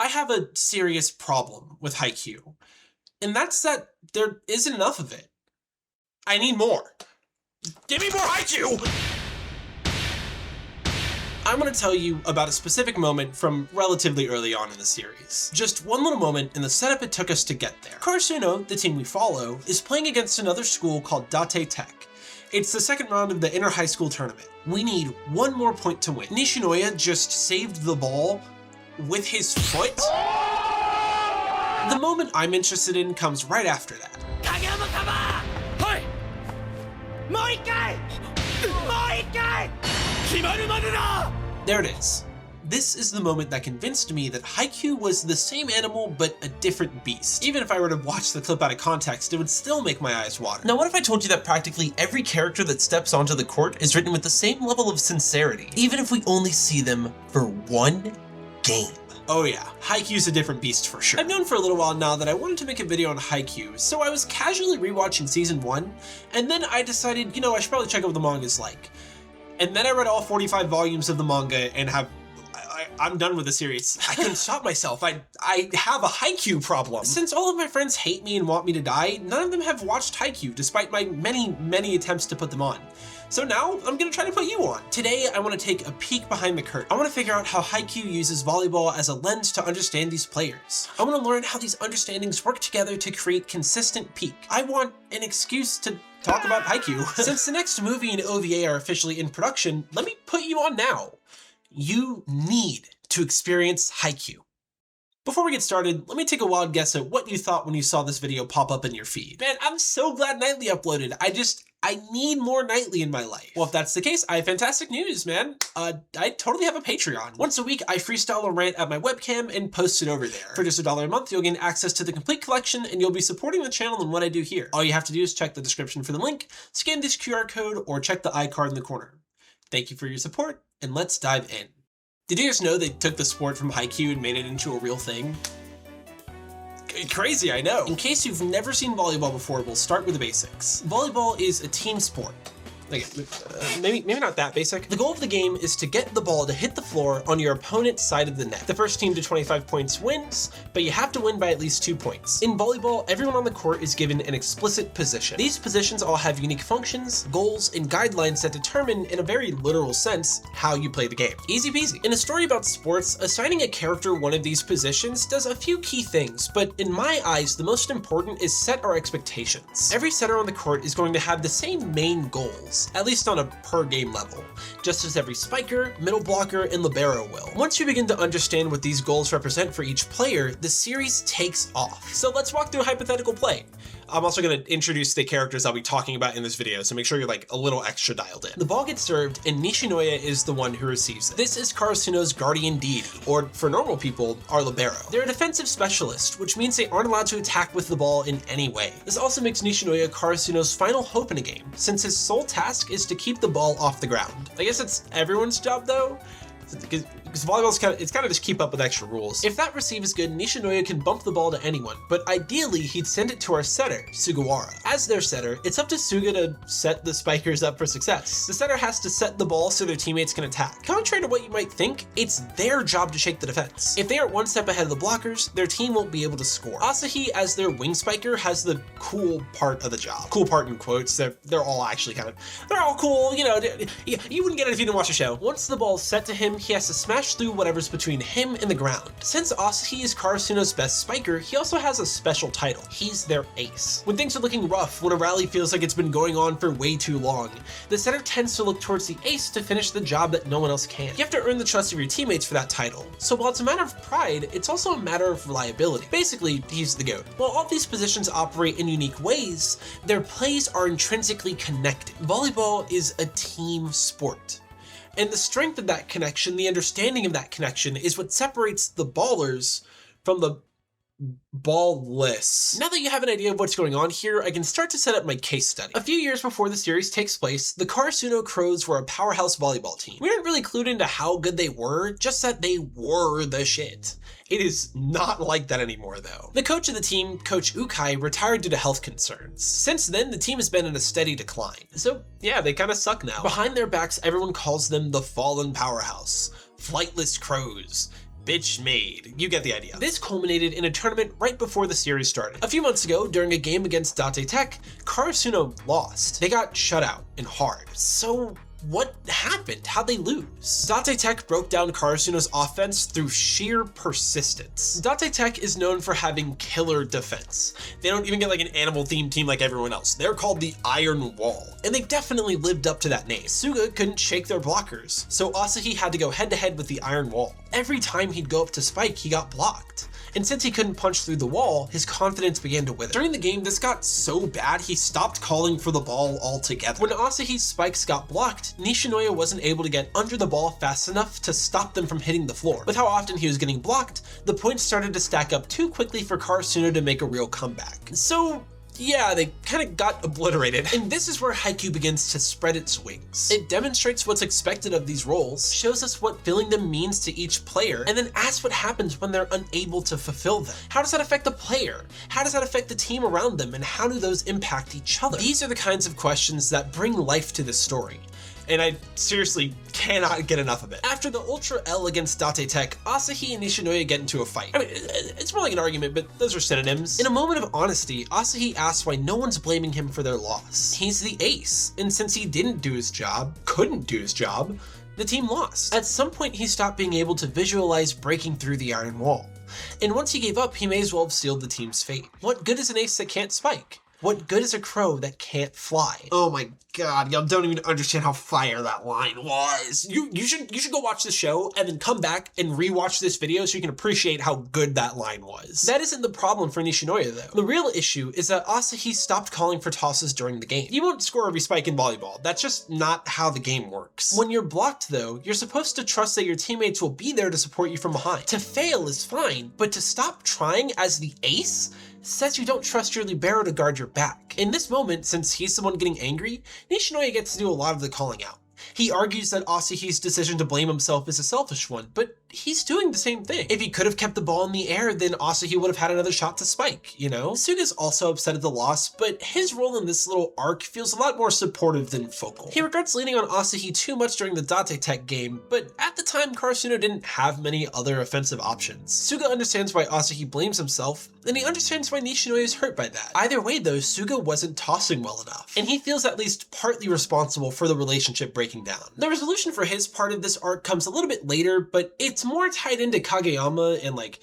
I have a serious problem with Haikyuu, and that's that there isn't enough of it. I need more. Give me more Haikyuu! I'm going to tell you about a specific moment from relatively early on in the series. Just one little moment in the setup it took us to get there. Karasuno, the team we follow, is playing against another school called Date Tech. It's the second round of the inter-high school tournament. We need one more point to win. Nishinoya just saved the ball with his foot? The moment I'm interested in comes right after that. There it is. This is the moment that convinced me that Haikyuu was the same animal but a different beast. Even if I were to watch the clip out of context, it would still make my eyes water. Now what if I told you that practically every character that steps onto the court is written with the same level of sincerity, even if we only see them for one game? Oh yeah, Haikyuu's a different beast for sure. I've known for a little while now that I wanted to make a video on Haikyuu, so I was casually rewatching season 1, and then I decided, you know, I should probably check out what the manga's like. And then I read all 45 volumes of the manga and I'm done with the series. I couldn't stop myself. I have a Haikyuu problem. Since all of my friends hate me and want me to die, none of them have watched Haikyuu, despite my many attempts to put them on. So now I'm gonna try to put you on. Today, I wanna take a peek behind the curtain. I wanna figure out how Haikyuu uses volleyball as a lens to understand these players. I wanna learn how these understandings work together to create consistent peak. I want an excuse to talk about Haikyuu. Since the next movie and OVA are officially in production, let me put you on now. You need to experience Haikyuu. Before we get started, let me take a wild guess at what you thought when you saw this video pop up in your feed. Man, I'm so glad Nightly uploaded. I need more Nightly in my life. Well, if that's the case, I have fantastic news, man. I totally have a Patreon. Once a week, I freestyle a rant at my webcam and post it over there. For just $1 a month, you'll gain access to the complete collection and you'll be supporting the channel and what I do here. All you have to do is check the description for the link, scan this QR code, or check the iCard in the corner. Thank you for your support, and let's dive in. Did you guys know they took the sport from Haikyuu and made it into a real thing? Crazy, I know. In case you've never seen volleyball before, we'll start with the basics. Volleyball is a team sport. Maybe not that basic. The goal of the game is to get the ball to hit the floor on your opponent's side of the net. The first team to 25 points wins, but you have to win by at least 2 points. In volleyball, everyone on the court is given an explicit position. These positions all have unique functions, goals, and guidelines that determine, in a very literal sense, how you play the game. Easy peasy. In a story about sports, assigning a character one of these positions does a few key things, but in my eyes, the most important is set our expectations. Every setter on the court is going to have the same main goals, at least on a per game level, just as every spiker, middle blocker, and libero will. Once you begin to understand what these goals represent for each player, the series takes off. So let's walk through a hypothetical play. I'm also going to introduce the characters I'll be talking about in this video, so make sure you're like a little extra dialed in. The ball gets served, and Nishinoya is the one who receives it. This is Karasuno's guardian deity, or for normal people, our libero. They're a defensive specialist, which means they aren't allowed to attack with the ball in any way. This also makes Nishinoya Karasuno's final hope in a game, since his sole task is to keep the ball off the ground. I guess it's everyone's job though, because volleyball's kind of just keep up with extra rules. If that receive is good, Nishinoya can bump the ball to anyone, but ideally he'd send it to our setter, Sugawara. As their setter, it's up to Suga to set the spikers up for success. The setter has to set the ball so their teammates can attack. Contrary to what you might think, it's their job to shake the defense. If they aren't one step ahead of the blockers, their team won't be able to score. Asahi, as their wing spiker, has the cool part of the job. Cool part in quotes, they're all actually they're all cool, you know, you wouldn't get it if you didn't watch the show. Once the ball's set to him, he has to smash through whatever's between him and the ground. Since Asahi is Karasuno's best spiker, he also has a special title. He's their ace. When things are looking rough, when a rally feels like it's been going on for way too long, the setter tends to look towards the ace to finish the job that no one else can. You have to earn the trust of your teammates for that title. So while it's a matter of pride, it's also a matter of reliability. Basically, he's the GOAT. While all these positions operate in unique ways, their plays are intrinsically connected. Volleyball is a team sport. And the strength of that connection, the understanding of that connection, is what separates the ballers from the ballless. Now that you have an idea of what's going on here, I can start to set up my case study. A few years before the series takes place, the Karasuno Crows were a powerhouse volleyball team. We aren't really clued into how good they were, just that they were the shit. It is not like that anymore though. The coach of the team, Coach Ukai, retired due to health concerns. Since then, the team has been in a steady decline. So yeah, they kind of suck now. Behind their backs, everyone calls them the Fallen Powerhouse, Flightless Crows, bitch made. You get the idea. This culminated in a tournament right before the series started. A few months ago, during a game against Date Tech, Karasuno lost. They got shut out and hard. So what happened? How'd they lose? Date Tech broke down Karasuno's offense through sheer persistence. Date Tech is known for having killer defense. They don't even get like an animal-themed team like everyone else. They're called the Iron Wall, and they definitely lived up to that name. Suga couldn't shake their blockers, so Asahi had to go head-to-head with the Iron Wall. Every time he'd go up to spike, he got blocked. And since he couldn't punch through the wall, his confidence began to wither. During the game, this got so bad, he stopped calling for the ball altogether. When Asahi's spikes got blocked, Nishinoya wasn't able to get under the ball fast enough to stop them from hitting the floor. With how often he was getting blocked, the points started to stack up too quickly for Karasuno to make a real comeback. So yeah, they kind of got obliterated. And this is where Haikyuu begins to spread its wings. It demonstrates what's expected of these roles, shows us what filling them means to each player, and then asks what happens when they're unable to fulfill them. How does that affect the player? How does that affect the team around them? And how do those impact each other? These are the kinds of questions that bring life to this story, and I seriously cannot get enough of it. After the Ultra L against Date Tech, Asahi and Nishinoya get into a fight. I mean, it's more like an argument, but those are synonyms. In a moment of honesty, Asahi asks why no one's blaming him for their loss. He's the ace, and since he couldn't do his job, the team lost. At some point, he stopped being able to visualize breaking through the Iron Wall. And once he gave up, he may as well have sealed the team's fate. What good is an ace that can't spike? What good is a crow that can't fly? Oh my god, y'all don't even understand how fire that line was. You should go watch the show and then come back and rewatch this video so you can appreciate how good that line was. That isn't the problem for Nishinoya though. The real issue is that Asahi stopped calling for tosses during the game. You won't score every spike in volleyball. That's just not how the game works. When you're blocked though, you're supposed to trust that your teammates will be there to support you from behind. To fail is fine, but to stop trying as the ace says you don't trust your libero to guard your back. In this moment, since he's the one getting angry, Nishinoya gets to do a lot of the calling out. He argues that Asahi's decision to blame himself is a selfish one, but he's doing the same thing. If he could have kept the ball in the air, then Asahi would have had another shot to spike, you know? Suga's also upset at the loss, but his role in this little arc feels a lot more supportive than vocal. He regrets leaning on Asahi too much during the Date Tech game, but at the time, Karasuno didn't have many other offensive options. Suga understands why Asahi blames himself, and he understands why Nishinoya is hurt by that. Either way though, Suga wasn't tossing well enough, and he feels at least partly responsible for the relationship breaking down. The resolution for his part of this arc comes a little bit later, but it's more tied into Kageyama and like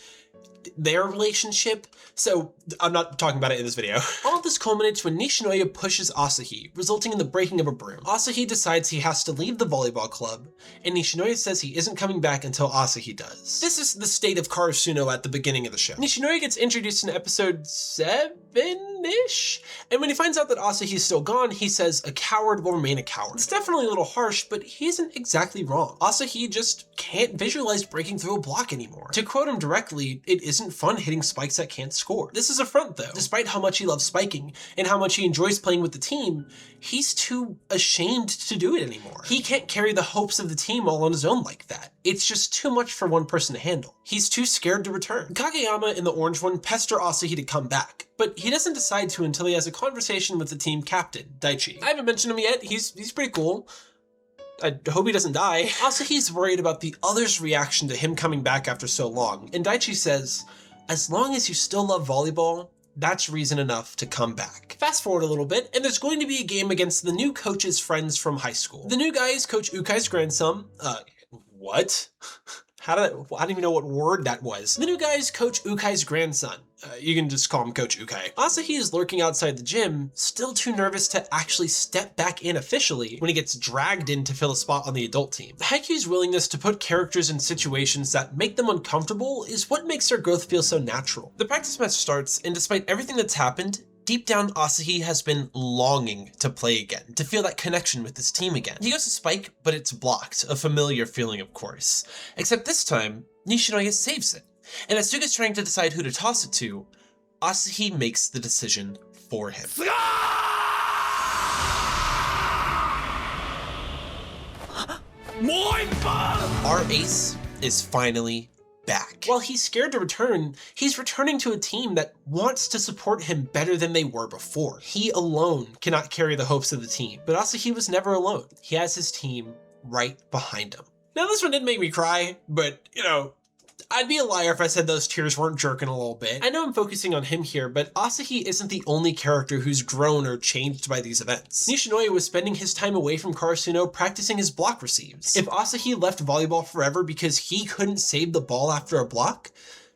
their relationship, so I'm not talking about it in this video. All of this culminates when Nishinoya pushes Asahi, resulting in the breaking of a broom. Asahi decides he has to leave the volleyball club, and Nishinoya says he isn't coming back until Asahi does. This is the state of Karasuno at the beginning of the show. Nishinoya gets introduced in episode 7-ish, and when he finds out that Asahi's still gone, he says a coward will remain a coward. It's definitely a little harsh, but he isn't exactly wrong. Asahi just can't visualize breaking through a block anymore. To quote him directly, it isn't fun hitting spikes that can't score. This is a front though. Despite how much he loves spiking and how much he enjoys playing with the team, he's too ashamed to do it anymore. He can't carry the hopes of the team all on his own like that. It's just too much for one person to handle. He's too scared to return. Kageyama and the orange one pester Asahi to come back, but he doesn't decide to until he has a conversation with the team captain, Daichi. I haven't mentioned him yet. He's pretty cool. I hope he doesn't die. Asahi's worried about the others' reaction to him coming back after so long, and Daichi says, as long as you still love volleyball, that's reason enough to come back. Fast forward a little bit, and there's going to be a game against the new coach's friends from high school. The new guy is Coach Ukai's grandson. What? I don't even know what word that was. The new guy is Coach Ukai's grandson. You can just call him Coach Ukai. Asahi is lurking outside the gym, still too nervous to actually step back in officially when he gets dragged in to fill a spot on the adult team. Haikyuu's willingness to put characters in situations that make them uncomfortable is what makes their growth feel so natural. The practice match starts, and despite everything that's happened, deep down, Asahi has been longing to play again, to feel that connection with his team again. He goes to spike, but it's blocked, a familiar feeling of course. Except this time, Nishinoya saves it. And as Suga's trying to decide who to toss it to, Asahi makes the decision for him. Our ace is finally back. While he's scared to return, he's returning to a team that wants to support him better than they were before. He alone cannot carry the hopes of the team, but Asahi was never alone. He has his team right behind him. Now this one didn't make me cry, but you know, I'd be a liar if I said those tears weren't jerking a little bit. I know I'm focusing on him here, but Asahi isn't the only character who's grown or changed by these events. Nishinoya was spending his time away from Karasuno practicing his block receives. If Asahi left volleyball forever because he couldn't save the ball after a block,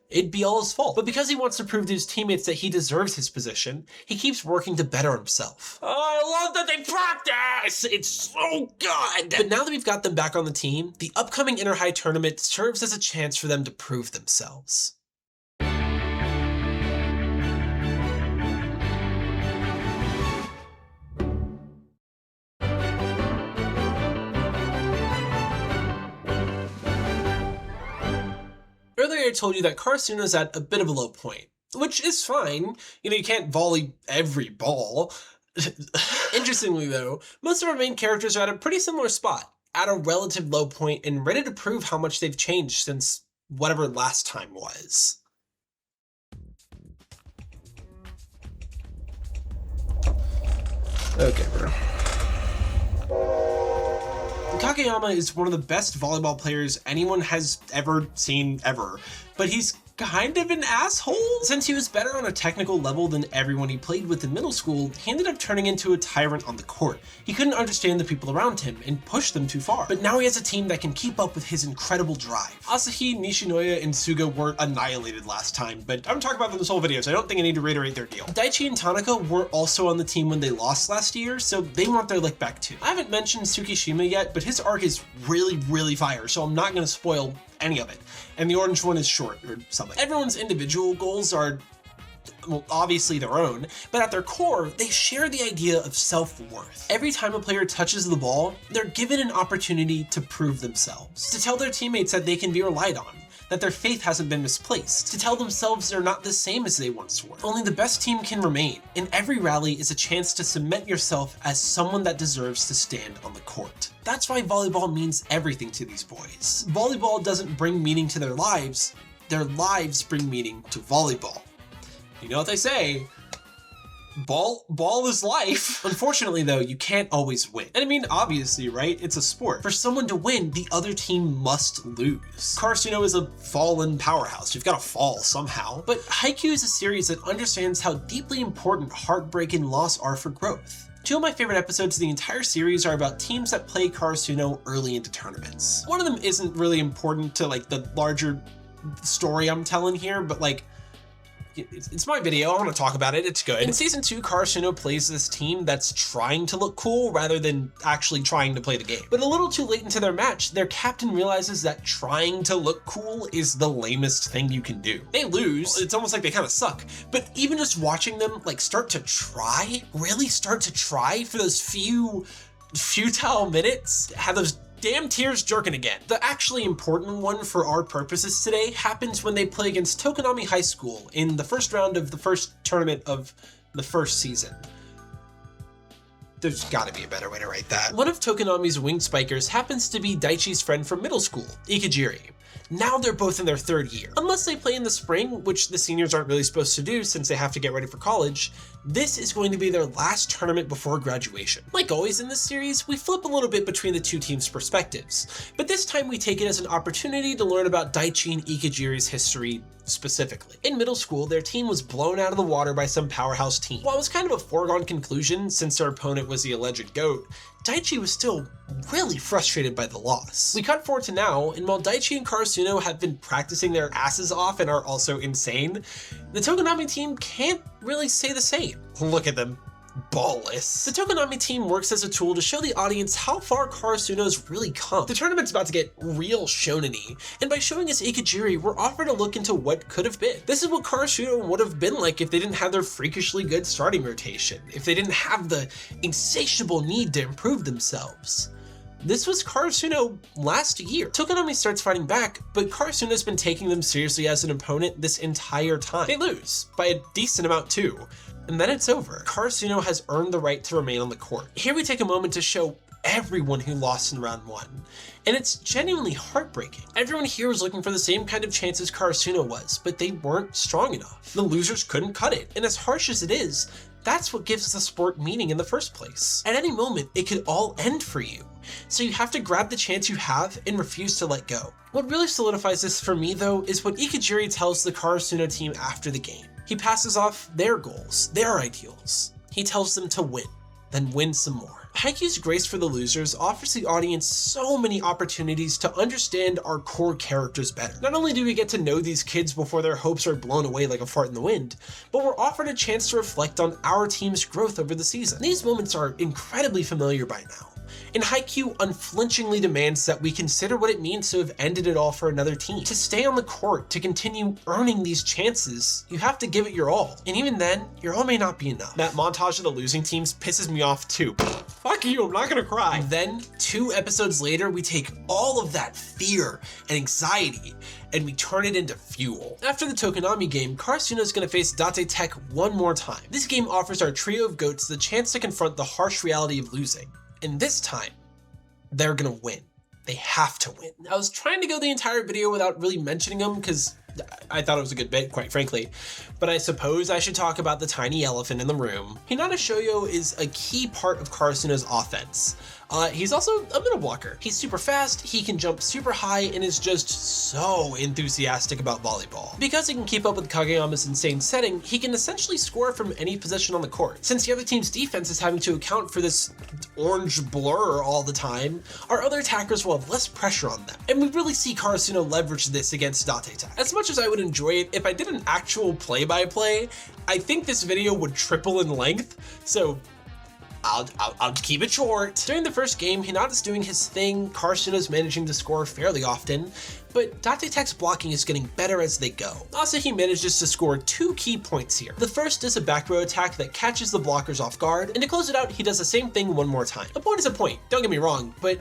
it'd be all his fault. But because he wants to prove to his teammates that he deserves his position, he keeps working to better himself. Oh, I love that they practice! It's so good! But now that we've got them back on the team, the upcoming Inter-High tournament serves as a chance for them to prove themselves. Earlier I told you that Karasuno's at a bit of a low point, which is fine. You know, you can't volley every ball. Interestingly though, most of our main characters are at a pretty similar spot, at a relative low point and ready to prove how much they've changed since whatever last time was. Okay, bro. Kakeyama is one of the best volleyball players anyone has ever seen ever, but he's kind of an asshole. Since he was better on a technical level than everyone he played with in middle school, he ended up turning into a tyrant on the court. He couldn't understand the people around him and pushed them too far, but now he has a team that can keep up with his incredible drive. Asahi, Nishinoya, and Suga were annihilated last time, but I'm talking about them this whole video, so I don't think I need to reiterate their deal. Daichi and Tanaka were also on the team when they lost last year, so they want their lick back too. I haven't mentioned Tsukishima yet, but his arc is really fire, so I'm not going to spoil any of it. And the orange one is short or something. Everyone's individual goals are, well, obviously their own, but at their core, they share the idea of self-worth. Every time a player touches the ball, they're given an opportunity to prove themselves, to tell their teammates that they can be relied on, that their faith hasn't been misplaced, to tell themselves they're not the same as they once were. Only the best team can remain, and every rally is a chance to cement yourself as someone that deserves to stand on the court. That's why volleyball means everything to these boys. Volleyball doesn't bring meaning to their lives bring meaning to volleyball. You know what they say, ball is life. Unfortunately though, you can't always win. And I mean, obviously, right? It's a sport. For someone to win, the other team must lose. Karasuno is a fallen powerhouse. You've got to fall somehow. But Haikyuu is a series that understands how deeply important heartbreak and loss are for growth. Two of my favorite episodes of the entire series are about teams that play Karasuno early into tournaments. One of them isn't really important to like the larger story I'm telling here, but like, it's my video, I want to talk about it, it's good. In Season 2, Karasuno plays this team that's trying to look cool rather than actually trying to play the game. But a little too late into their match, their captain realizes that trying to look cool is the lamest thing you can do. They lose, it's almost like they kind of suck, but even just watching them like really start to try for those few futile minutes, have those damn tears jerking again. The actually important one for our purposes today happens when they play against Tokonami High School in the first round of the first tournament of the first season. There's gotta be a better way to write that. One of Tokonami's wing spikers happens to be Daichi's friend from middle school, Ikejiri. Now they're both in their third year. Unless they play in the spring, which the seniors aren't really supposed to do since they have to get ready for college, this is going to be their last tournament before graduation. Like always in this series, we flip a little bit between the two teams' perspectives, but this time we take it as an opportunity to learn about Daichi and Ikejiri's history specifically. In middle school, their team was blown out of the water by some powerhouse team. While it was kind of a foregone conclusion since their opponent was the alleged GOAT, Daichi was still really frustrated by the loss. We cut forward to now, and while Daichi and Karasuno have been practicing their asses off and are also insane, the Tokonami team can't really say the same. Look at them. Ballless. The Tokonami team works as a tool to show the audience how far Karasuno's really come. The tournament's about to get real shonen-y, and by showing us Ikejiri, we're offered a look into what could have been. This is what Karasuno would have been like if they didn't have their freakishly good starting rotation, if they didn't have the insatiable need to improve themselves. This was Karasuno last year. Tokonami starts fighting back, but Karasuno's been taking them seriously as an opponent this entire time. They lose, by a decent amount too. And then it's over. Karasuno has earned the right to remain on the court. Here we take a moment to show everyone who lost in round one, and it's genuinely heartbreaking. Everyone here was looking for the same kind of chances Karasuno was, but they weren't strong enough. The losers couldn't cut it, and as harsh as it is, That's what gives the sport meaning in the first place. At any moment, it could all end for you. So you have to grab the chance you have and refuse to let go. What really solidifies this for me though is what Ikejiri tells the Karasuno team after the game. He passes off their goals, their ideals. He tells them to win, then win some more. Haikyuu's Grace for the Losers offers the audience so many opportunities to understand our core characters better. Not only do we get to know these kids before their hopes are blown away like a fart in the wind, but we're offered a chance to reflect on our team's growth over the season. These moments are incredibly familiar by now, and Haikyuu unflinchingly demands that we consider what it means to have ended it all for another team. To stay on the court, to continue earning these chances, you have to give it your all. And even then, your all may not be enough. That montage of the losing teams pisses me off too. Fuck you, I'm not gonna cry. Then, 2 episodes later, we take all of that fear and anxiety and we turn it into fuel. After the Tokonami game, Karasuno is gonna face Date Tech one more time. This game offers our trio of goats the chance to confront the harsh reality of losing. And this time, they're gonna win. They have to win. I was trying to go the entire video without really mentioning them because I thought it was a good bit, quite frankly. But I suppose I should talk about the tiny elephant in the room. Hinata Shoyo is a key part of Karasuno's offense. He's also a middle blocker. He's super fast, he can jump super high, and is just so enthusiastic about volleyball. Because he can keep up with Kageyama's insane setting, he can essentially score from any position on the court. Since the other team's defense is having to account for this orange blur all the time, our other attackers will have less pressure on them. And we really see Karasuno leverage this against Date Tech. As much as I would enjoy it, if I did an actual play-by-play, I think this video would triple in length, so I'll keep it short. During the first game, Hinata's doing his thing, Karasuno's managing to score fairly often, but Date Tech's blocking is getting better as they go. Asahi manages to score 2 key points here. The first is a back row attack that catches the blockers off guard, and to close it out, he does the same thing one more time. A point is a point, don't get me wrong, but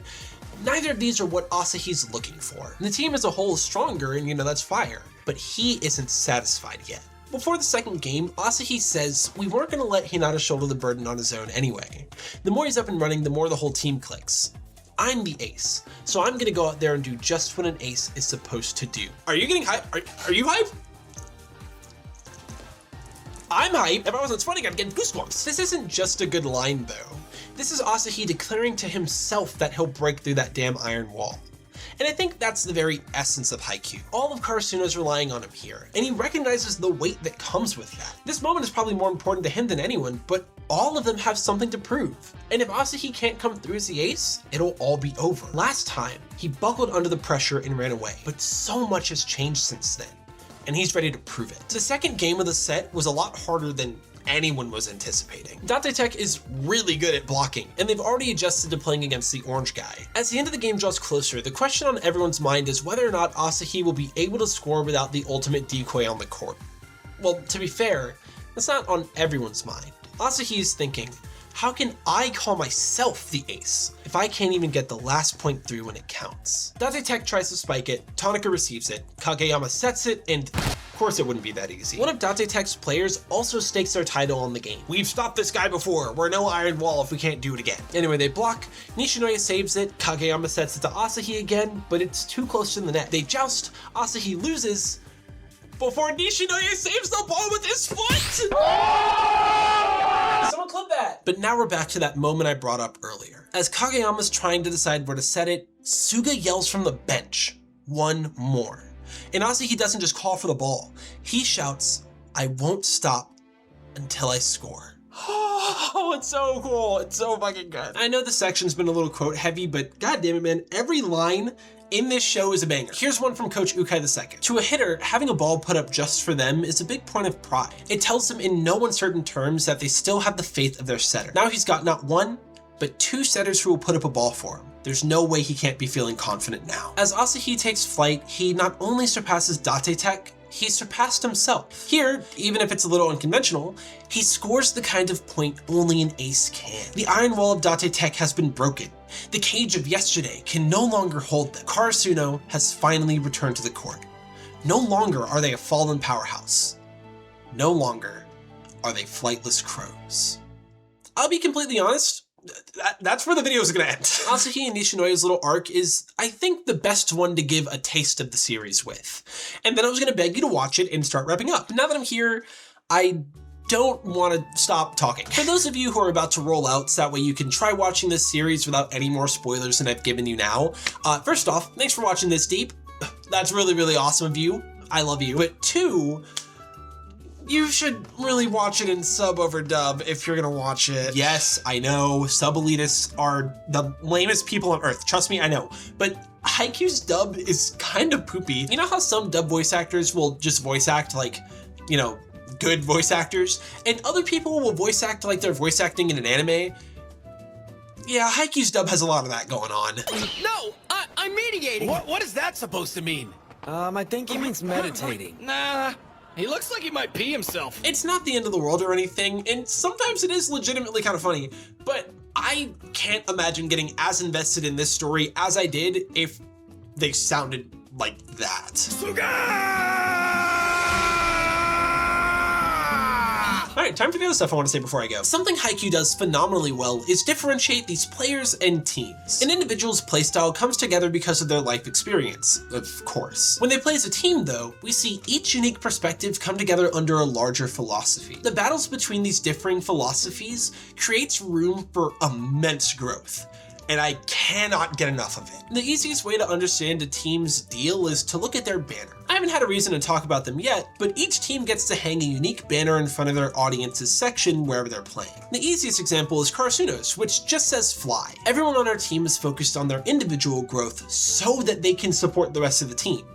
neither of these are what Asahi's looking for. And the team as a whole is stronger, and that's fire, but he isn't satisfied yet. Before the second game, Asahi says we weren't going to let Hinata shoulder the burden on his own anyway. The more he's up and running, the more the whole team clicks. I'm the ace, so I'm going to go out there and do just what an ace is supposed to do. Are you getting hype? Are you hype? I'm hype. If I wasn't sweating, I'd get goosebumps. This isn't just a good line though. This is Asahi declaring to himself that he'll break through that damn iron wall. And I think that's the very essence of Haikyuu. All of Karasuno's relying on him here, and he recognizes the weight that comes with that. This moment is probably more important to him than anyone, but all of them have something to prove. And if Asahi can't come through as the ace, it'll all be over. Last time, he buckled under the pressure and ran away, but so much has changed since then, and he's ready to prove it. The second game of the set was a lot harder than anyone was anticipating. Date Tech is really good at blocking, and they've already adjusted to playing against the orange guy. As the end of the game draws closer, the question on everyone's mind is whether or not Asahi will be able to score without the ultimate decoy on the court. Well, to be fair, that's not on everyone's mind. Asahi is thinking, how can I call myself the ace if I can't even get the last point through when it counts? Date Tech tries to spike it, Tonika receives it, Kageyama sets it, and of course it wouldn't be that easy. One of Date Tech's players also stakes their title on the game. We've stopped this guy before, we're no iron wall if we can't do it again. Anyway, they block, Nishinoya saves it, Kageyama sets it to Asahi again, but it's too close to the net. They joust, Asahi loses, before Nishinoya saves the ball with his foot! Someone clip that! But now we're back to that moment I brought up earlier. As Kageyama's trying to decide where to set it, Suga yells from the bench, one more. And Asahi doesn't just call for the ball. He shouts, I won't stop until I score. Oh, it's so cool. It's so fucking good. I know this section's been a little quote heavy, but god damn it, man. Every line in this show is a banger. Here's one from Coach Ukai II. To a hitter, having a ball put up just for them is a big point of pride. It tells them in no uncertain terms that they still have the faith of their setter. Now he's got not one, but 2 setters who will put up a ball for him. There's no way he can't be feeling confident now. As Asahi takes flight, he not only surpasses Date Tech, he surpassed himself. Here, even if it's a little unconventional, he scores the kind of point only an ace can. The iron wall of Date Tech has been broken. The cage of yesterday can no longer hold them. Karasuno has finally returned to the court. No longer are they a fallen powerhouse. No longer are they flightless crows. I'll be completely honest, that's where the video is going to end. Asahi and Nishinoya's little arc is, I think, the best one to give a taste of the series with. And then I was going to beg you to watch it and start wrapping up. But now that I'm here, I don't want to stop talking. For those of you who are about to roll out so that way you can try watching this series without any more spoilers than I've given you now, first off, thanks for watching this deep. That's really, really awesome of you. I love you. But 2, you should really watch it in sub over dub if you're gonna watch it. Yes, I know, sub elitists are the lamest people on earth. Trust me, I know. But Haikyuu's dub is kind of poopy. You know how some dub voice actors will just voice act like, you know, good voice actors? And other people will voice act like they're voice acting in an anime? Yeah, Haikyuu's dub has a lot of that going on. No, I'm mediating. What is that supposed to mean? I think he means meditating. Nah, he looks like he might pee himself. It's not the end of the world or anything, and sometimes it is legitimately kind of funny, but I can't imagine getting as invested in this story as I did if they sounded like that. Alright, time for the other stuff I want to say before I go. Something Haikyuu does phenomenally well is differentiate these players and teams. An individual's playstyle comes together because of their life experience, of course. When they play as a team though, we see each unique perspective come together under a larger philosophy. The battles between these differing philosophies creates room for immense growth, and I cannot get enough of it. The easiest way to understand a team's deal is to look at their banner. I haven't had a reason to talk about them yet, but each team gets to hang a unique banner in front of their audience's section wherever they're playing. The easiest example is Karasuno's, which just says fly. Everyone on our team is focused on their individual growth so that they can support the rest of the team.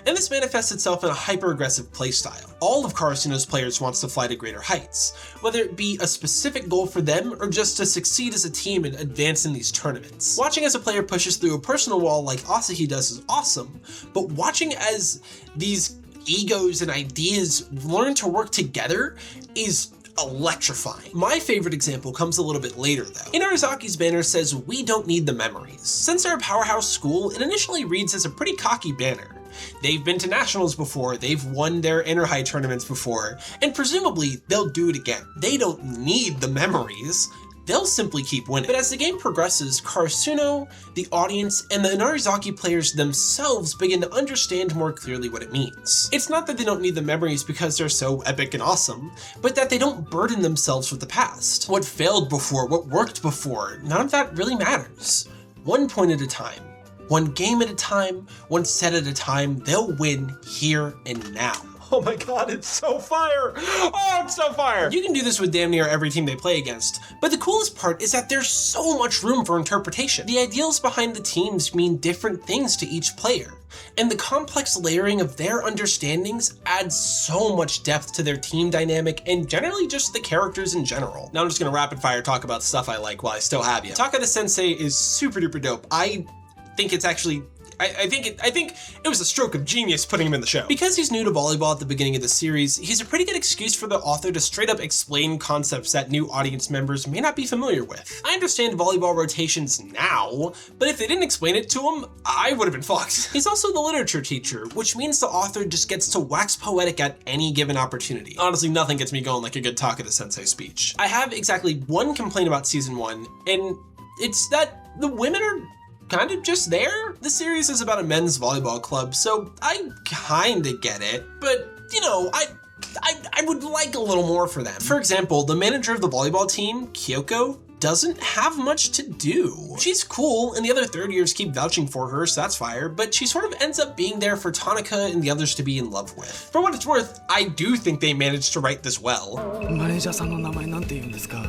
And this manifests itself in a hyper-aggressive playstyle. All of Karasuno's players wants to fly to greater heights, whether it be a specific goal for them or just to succeed as a team and advance in these tournaments. Watching as a player pushes through a personal wall like Asahi does is awesome, but watching as these egos and ideas learn to work together is electrifying. My favorite example comes a little bit later though. Inarizaki's banner says, "We don't need the memories." Since they're a powerhouse school, it initially reads as a pretty cocky banner. They've been to nationals before, they've won their inter-high tournaments before, and presumably they'll do it again. They don't need the memories. They'll simply keep winning. But as the game progresses, Karasuno, the audience, and the Inarizaki players themselves begin to understand more clearly what it means. It's not that they don't need the memories because they're so epic and awesome, but that they don't burden themselves with the past. What failed before, what worked before, none of that really matters. One point at a time, one game at a time, one set at a time, they'll win here and now. Oh my god, it's so fire! Oh, it's so fire! You can do this with damn near every team they play against, but the coolest part is that there's so much room for interpretation. The ideals behind the teams mean different things to each player, and the complex layering of their understandings adds so much depth to their team dynamic and generally just the characters in general. Now I'm just gonna rapid fire talk about stuff I like while I still have you. Takada Sensei is super duper dope. I think it's actually I think it was a stroke of genius putting him in the show. Because he's new to volleyball at the beginning of the series, he's a pretty good excuse for the author to straight up explain concepts that new audience members may not be familiar with. I understand volleyball rotations now, but if they didn't explain it to him, I would have been fucked. He's also the literature teacher, which means the author just gets to wax poetic at any given opportunity. Honestly, nothing gets me going like a good Takada Sensei speech. I have exactly one complaint about season 1, and it's that the women are kind of just there. This series is about a men's volleyball club, so I kinda get it, but you know, I would like a little more for them. For example, the manager of the volleyball team, Kyoko, doesn't have much to do. She's cool, and the other third years keep vouching for her, so that's fire, but she sort of ends up being there for Tanaka and the others to be in love with. For what it's worth, I do think they managed to write this well. マネージャーさんの名前なんて言うんですか?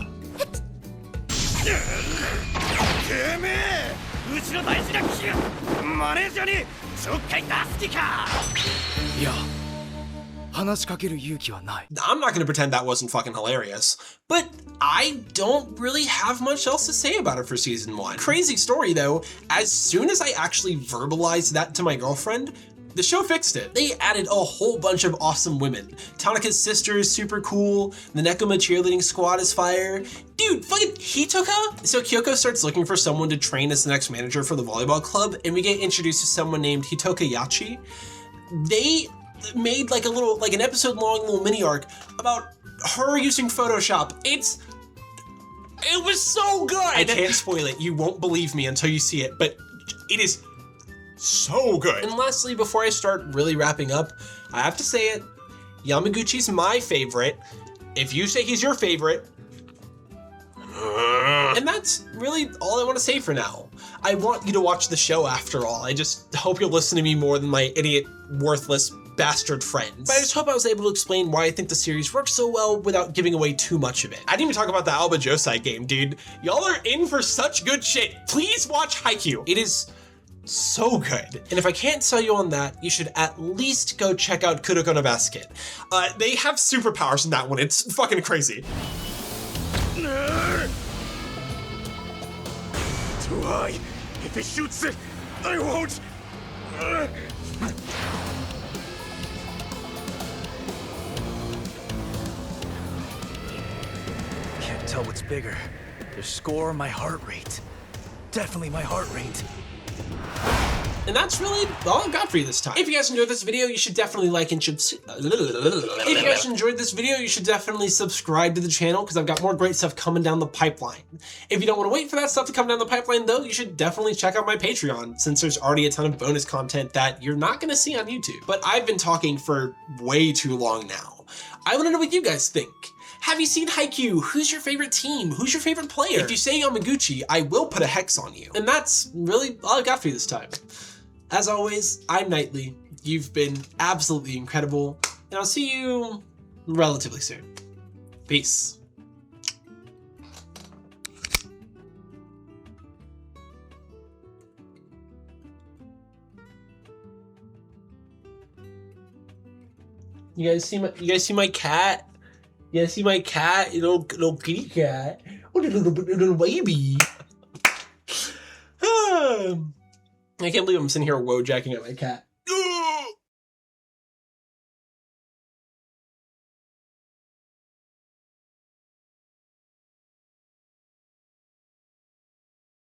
うちの大事な機器がマネージャーにちょっかい出す気か。いや、話しかける勇気はない。 I'm not gonna pretend that wasn't fucking hilarious, but I don't really have much else to say about it for season 1. Crazy story though, as soon as I actually verbalized that to my girlfriend, the show fixed it. They added a whole bunch of awesome women. Tanaka's sister is super cool. The Nekoma cheerleading squad is fire. Dude, fucking Hitoka? So Kyoko starts looking for someone to train as the next manager for the volleyball club, and we get introduced to someone named Hitoka Yachi. They made like an episode long little mini arc about her using Photoshop. It was so good! I can't spoil it. You won't believe me until you see it, but it is so good. And lastly, before I start really wrapping up, I have to say it, Yamaguchi's my favorite, if you say he's your favorite, and that's really all I want to say for now. I want you to watch the show after all. I just hope you'll listen to me more than my idiot, worthless bastard friends. But I just hope I was able to explain why I think the series works so well without giving away too much of it. I didn't even talk about the Alba Josai game, dude. Y'all are in for such good shit. Please watch Haikyuu. It is so good. And if I can't sell you on that, you should at least go check out Kuroko no Basket. They have superpowers in that one. It's fucking crazy. Too high. If he shoots it, I won't. Can't tell what's bigger. Their score or my heart rate. Definitely my heart rate. And that's really all I've got for you this time. If you guys enjoyed this video, you should definitely like and subscribe to the channel because I've got more great stuff coming down the pipeline. If you don't want to wait for that stuff to come down the pipeline though, you should definitely check out my Patreon since there's already a ton of bonus content that you're not going to see on YouTube. But I've been talking for way too long now. I want to know what you guys think. Have you seen Haikyuu? Who's your favorite team? Who's your favorite player? If you say Yamaguchi, I will put a hex on you. And that's really all I've got for you this time. As always, I'm Knightley. You've been absolutely incredible, and I'll see you relatively soon. Peace. You guys see my cat? You guys see my cat? Little kitty cat. Oh, little baby. I can't believe I'm sitting here woe-jacking at my cat.